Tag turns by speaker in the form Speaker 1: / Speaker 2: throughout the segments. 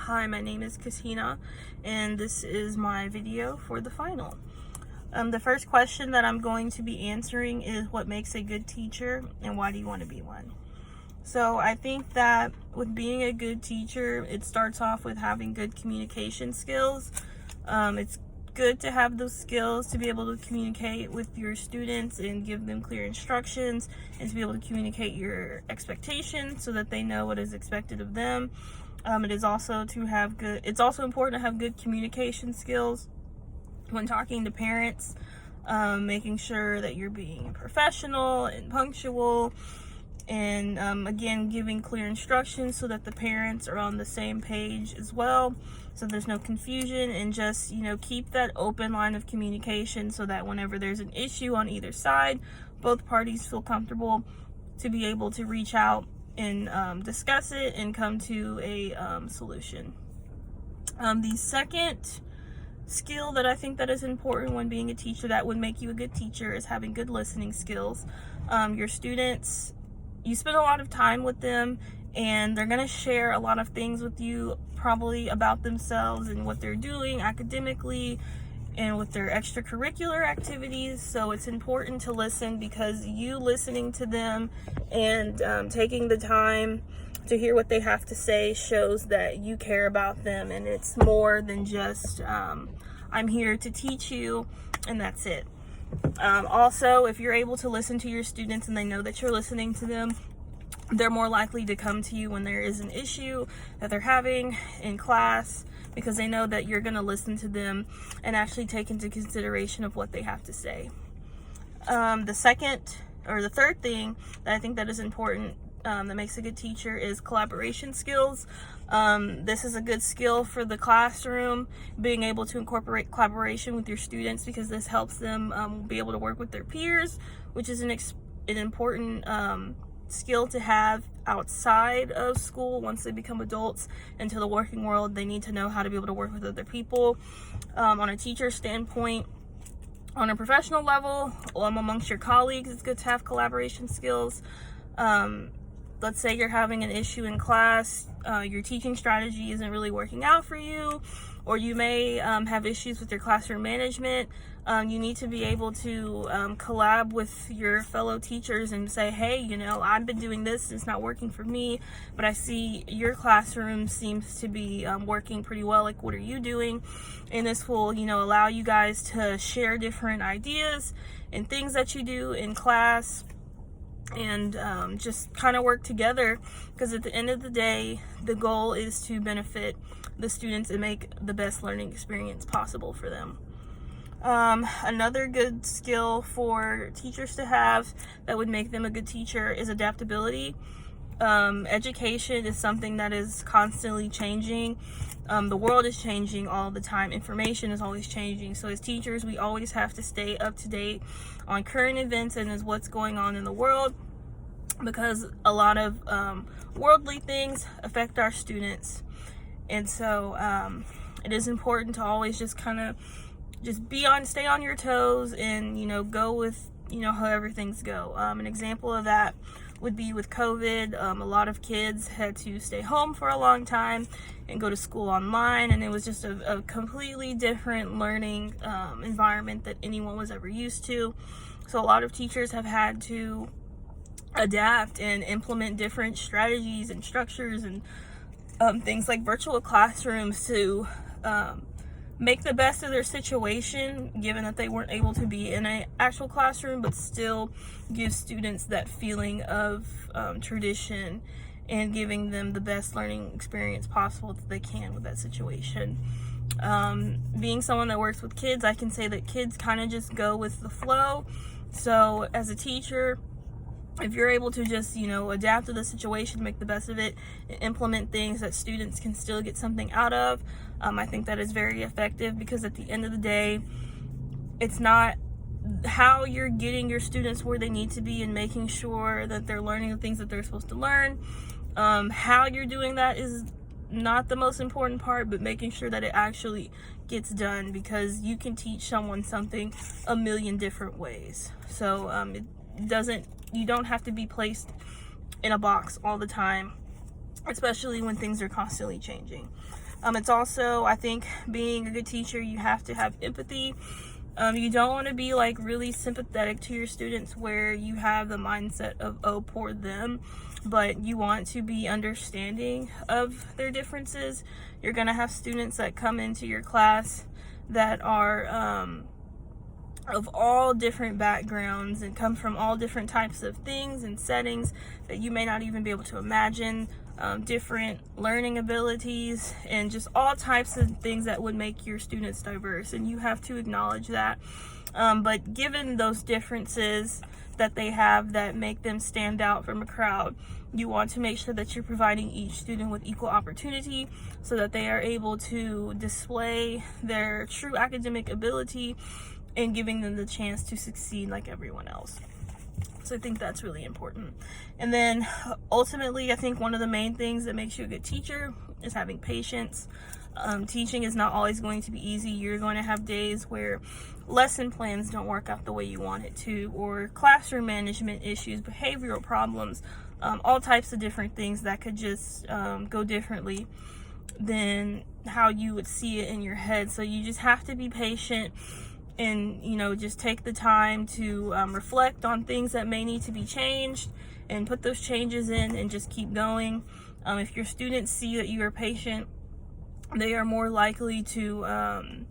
Speaker 1: Hi, my name is Katina, and this is my video for the final. The first question that I'm going to be answering is what makes a good teacher and why do you want to be one? So I think that with being a good teacher, it starts off with having good communication skills. It's good to have those skills to be able to communicate with your students and give them clear instructions, and to be able to communicate your expectations so that they know what is expected of them. It's also important to have good communication skills when talking to parents, making sure that you're being professional and punctual, and again, giving clear instructions so that the parents are on the same page as well, so there's no confusion, and just keep that open line of communication so that whenever there's an issue on either side, both parties feel comfortable to be able to reach out and discuss it and come to a solution. The second skill that I think that is important when being a teacher that would make you a good teacher is having good listening skills. Your students, you spend a lot of time with them, and they're going to share a lot of things with you, probably about themselves and what they're doing academically and with their extracurricular activities. So it's important to listen, because you listening to them and taking the time to hear what they have to say shows that you care about them, and it's more than just I'm here to teach you and that's it. Also, if you're able to listen to your students and they know that you're listening to them, they're more likely to come to you when there is an issue that they're having in class, because they know that you're going to listen to them and actually take into consideration of what they have to say. The third thing that I think that is important, that makes a good teacher, is collaboration skills. This is a good skill for the classroom, being able to incorporate collaboration with your students, because this helps them be able to work with their peers, which is an important skill to have outside of school. Once they become adults into the working world, they need to know how to be able to work with other people. On a teacher standpoint, on a professional level, amongst your colleagues, it's good to have collaboration skills. Let's say you're having an issue in class, your teaching strategy isn't really working out for you, or you may have issues with your classroom management. You need to be able to collab with your fellow teachers and say, hey, I've been doing this, it's not working for me, but I see your classroom seems to be working pretty well. Like, what are you doing? And this will, allow you guys to share different ideas and things that you do in class, and just kind of work together, because at the end of the day, the goal is to benefit the students and make the best learning experience possible for them. Another good skill for teachers to have that would make them a good teacher is adaptability. Education is something that is constantly changing. The world is changing all the time. Information is always changing. So as teachers, we always have to stay up to date on current events and as what's going on in the world, because a lot of worldly things affect our students. And so it is important to always just kind of stay on your toes and, go with, how everything's go. An example of that would be with COVID. A lot of kids had to stay home for a long time and go to school online, and it was just a completely different learning environment that anyone was ever used to. So a lot of teachers have had to adapt and implement different strategies and structures and things like virtual classrooms to make the best of their situation, given that they weren't able to be in an actual classroom, but still give students that feeling of tradition and giving them the best learning experience possible that they can with that situation. Being someone that works with kids, I can say that kids kind of just go with the flow. So as a teacher, if you're able to just, adapt to the situation, make the best of it, and implement things that students can still get something out of, I think that is very effective, because at the end of the day, it's not how you're getting your students where they need to be and making sure that they're learning the things that they're supposed to learn. How you're doing that is not the most important part, but making sure that it actually gets done, because you can teach someone something a million different ways. So you don't have to be placed in a box all the time, especially when things are constantly changing. It's also, I think, being a good teacher, you have to have empathy. You don't want to be like really sympathetic to your students where you have the mindset of, oh, poor them, but you want to be understanding of their differences. You're going to have students that come into your class that are of all different backgrounds and come from all different types of things and settings that you may not even be able to imagine, different learning abilities, and just all types of things that would make your students diverse, and you have to acknowledge that. But given those differences that they have that make them stand out from a crowd, you want to make sure that you're providing each student with equal opportunity so that they are able to display their true academic ability and giving them the chance to succeed like everyone else. So I think that's really important. And then ultimately, I think one of the main things that makes you a good teacher is having patience. Teaching is not always going to be easy. You're going to have days where lesson plans don't work out the way you want it to, or classroom management issues, behavioral problems, all types of different things that could just go differently than how you would see it in your head. So you just have to be patient and, just take the time to reflect on things that may need to be changed and put those changes in and just keep going. If your students see that you are patient, they are more likely to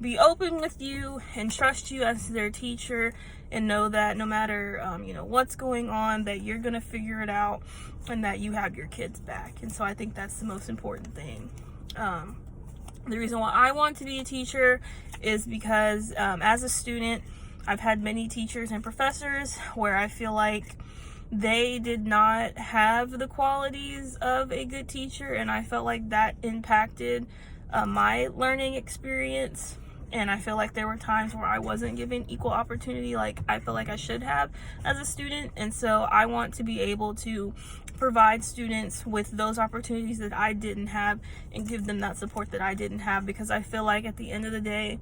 Speaker 1: be open with you and trust you as their teacher and know that no matter, what's going on, that you're going to figure it out and that you have your kids back. And so I think that's the most important thing. The reason why I want to be a teacher is because as a student, I've had many teachers and professors where I feel like they did not have the qualities of a good teacher, and I felt like that impacted my learning experience. And I feel like there were times where I wasn't given equal opportunity like I feel like I should have as a student. And so I want to be able to provide students with those opportunities that I didn't have and give them that support that I didn't have, because I feel like at the end of the day,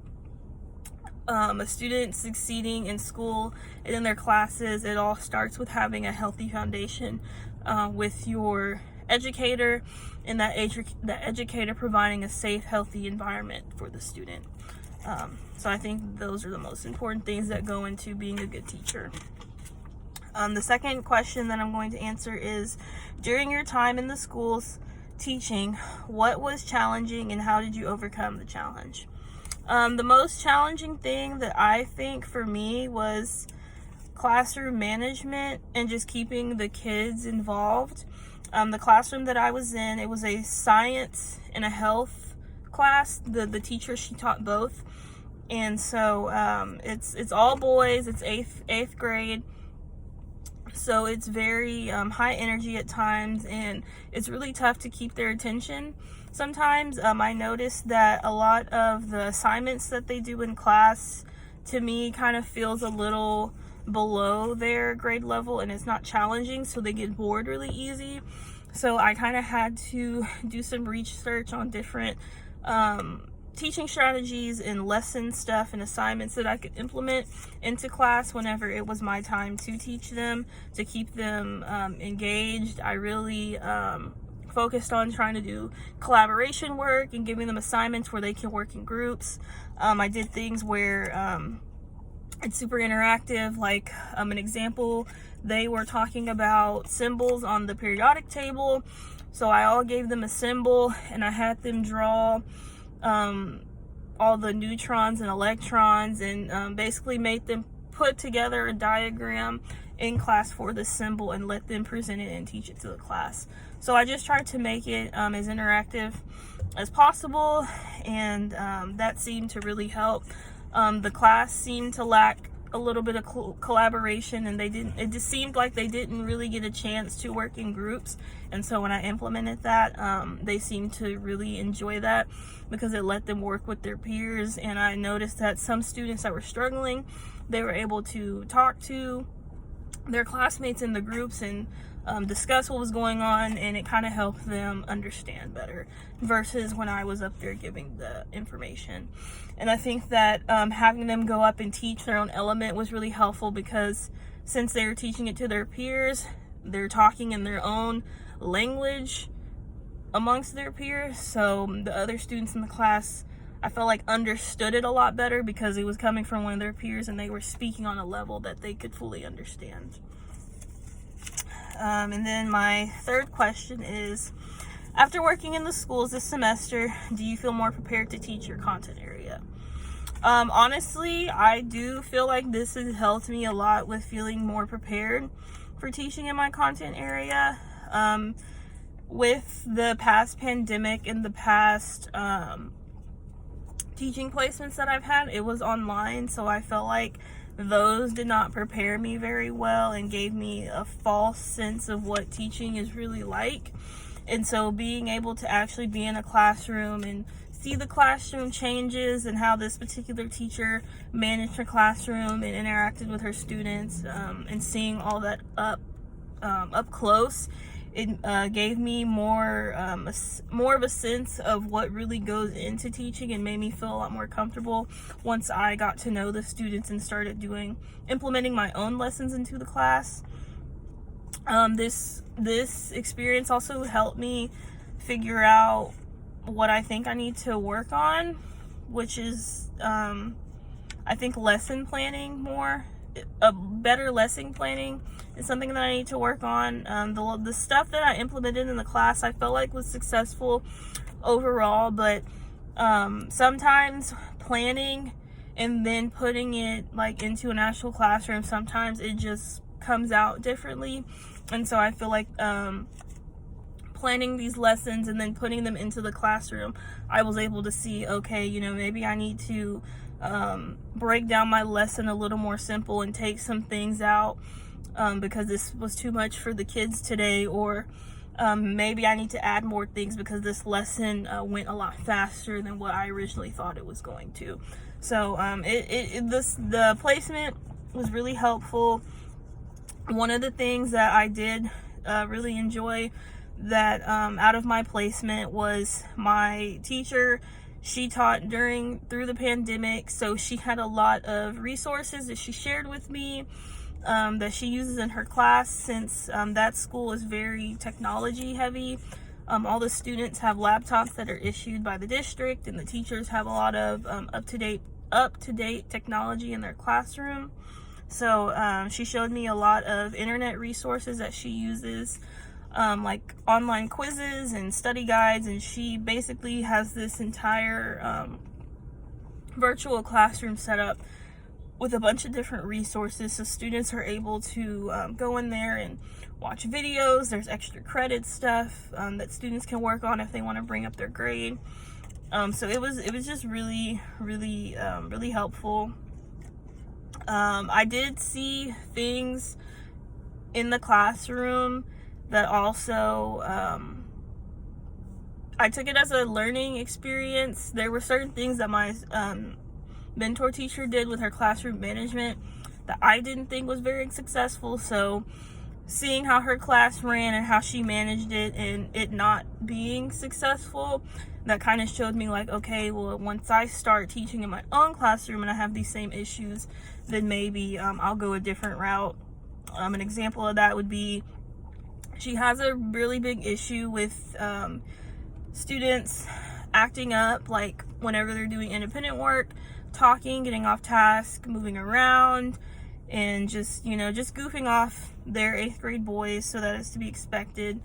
Speaker 1: a student succeeding in school and in their classes, it all starts with having a healthy foundation with your educator, and that educator providing a safe, healthy environment for the student. So I think those are the most important things that go into being a good teacher. The second question that I'm going to answer is, during your time in the schools teaching, what was challenging and how did you overcome the challenge? The most challenging thing that I think for me was classroom management and just keeping the kids involved. The classroom that I was in, it was a science and a health class. The teacher, she taught both. And so it's all boys. It's eighth grade. So it's very high energy at times, and it's really tough to keep their attention. Sometimes I noticed that a lot of the assignments that they do in class, to me, kind of feels a little below their grade level, and it's not challenging, so they get bored really easy. So I kind of had to do some research on different teaching strategies and lesson stuff and assignments that I could implement into class whenever it was my time to teach them, to keep them engaged. I really focused on trying to do collaboration work and giving them assignments where they can work in groups. I did things where it's super interactive, like an example, they were talking about symbols on the periodic table. So I gave them a symbol and I had them draw all the neutrons and electrons, and basically made them put together a diagram in class for the symbol and let them present it and teach it to the class. So I just tried to make it as interactive as possible, and that seemed to really help. The class seemed to lack a little bit of collaboration, and it just seemed like they didn't really get a chance to work in groups. And so when I implemented that, they seemed to really enjoy that because it let them work with their peers. And I noticed that some students that were struggling, they were able to talk to their classmates in the groups and discuss what was going on, and it kind of helped them understand better versus when I was up there giving the information. And I think that having them go up and teach their own element was really helpful, because since they were teaching it to their peers, they're talking in their own language, amongst their peers, so the other students in the class, I felt like, understood it a lot better because it was coming from one of their peers and they were speaking on a level that they could fully understand. And then my third question is, after working in the schools this semester, do you feel more prepared to teach your content area? Honestly, I do feel like this has helped me a lot with feeling more prepared for teaching in my content area. With the past pandemic and the past teaching placements that I've had, it was online, so I felt like those did not prepare me very well and gave me a false sense of what teaching is really like. And so being able to actually be in a classroom and see the classroom changes and how this particular teacher managed her classroom and interacted with her students, and seeing all that up close, it gave me more of a sense of what really goes into teaching and made me feel a lot more comfortable once I got to know the students and started implementing my own lessons into the class. This experience also helped me figure out what I think I need to work on, which is I think lesson planning more. A better lesson planning is something that I need to work on. The stuff that I implemented in the class I felt like was successful overall, but sometimes planning and then putting it like into an actual classroom, sometimes it just comes out differently. And so I feel like planning these lessons and then putting them into the classroom, I was able to see, okay, maybe I need to break down my lesson a little more simple and take some things out because this was too much for the kids today, or maybe I need to add more things because this lesson went a lot faster than what I originally thought it was going to. So the placement was really helpful. One of the things that I did really enjoy that out of my placement was my teacher. She taught through the pandemic, so she had a lot of resources that she shared with me that she uses in her class, since that school is very technology heavy. All the students have laptops that are issued by the district, and the teachers have a lot of up-to-date technology in their classroom. So she showed me a lot of internet resources that she uses, like online quizzes and study guides, and she basically has this entire virtual classroom set up with a bunch of different resources, so students are able to go in there and watch videos. There's extra credit stuff that students can work on if they want to bring up their grade. So it was just really helpful. I did see things in the classroom that also I took it as a learning experience. There were certain things that my mentor teacher did with her classroom management that I didn't think was very successful. So seeing how her class ran and how she managed it and it not being successful, that kind of showed me like, okay, well, once I start teaching in my own classroom and I have these same issues, then maybe I'll go a different route. An example of that would be, she has a really big issue with students acting up, like whenever they're doing independent work, talking, getting off task, moving around, and just goofing off their 8th grade boys, so that is to be expected.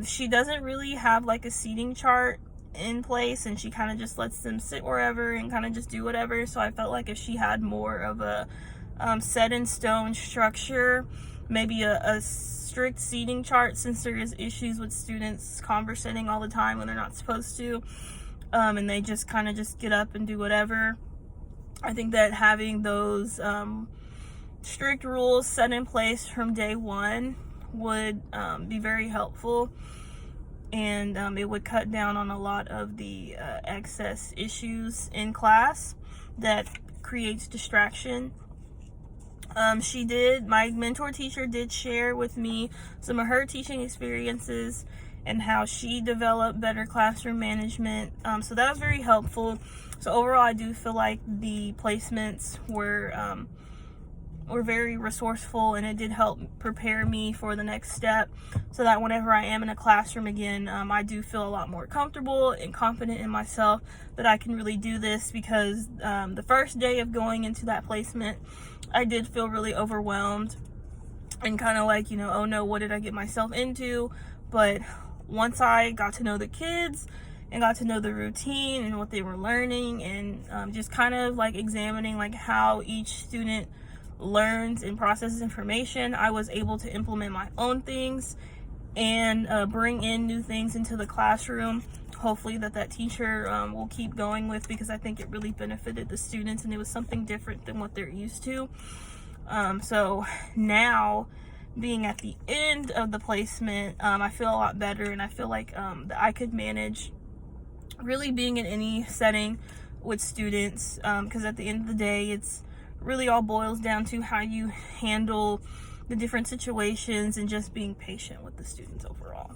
Speaker 1: She doesn't really have like a seating chart in place, and she kind of just lets them sit wherever and kind of just do whatever. So I felt like if she had more of a set in stone structure, maybe a strict seating chart, since there is issues with students conversating all the time when they're not supposed to, and they just kind of just get up and do whatever. I think that having those strict rules set in place from day one would be very helpful, and it would cut down on a lot of the excess issues in class that creates distraction. My mentor teacher did share with me some of her teaching experiences and how she developed better classroom management. So that was very helpful. So overall, I do feel like the placements were were very resourceful, and it did help prepare me for the next step, so that whenever I am in a classroom again, I do feel a lot more comfortable and confident in myself that I can really do this. Because the first day of going into that placement, I did feel really overwhelmed and kind of like, oh no, what did I get myself into? But once I got to know the kids and got to know the routine and what they were learning, and just kind of like examining like how each student learns and processes information, I was able to implement my own things and bring in new things into the classroom. Hopefully that teacher will keep going with, because I think it really benefited the students and it was something different than what they're used to. So now, being at the end of the placement, I feel a lot better, and I feel like that I could manage really being in any setting with students, because at the end of the day, it's really all boils down to how you handle the different situations and just being patient with the students overall.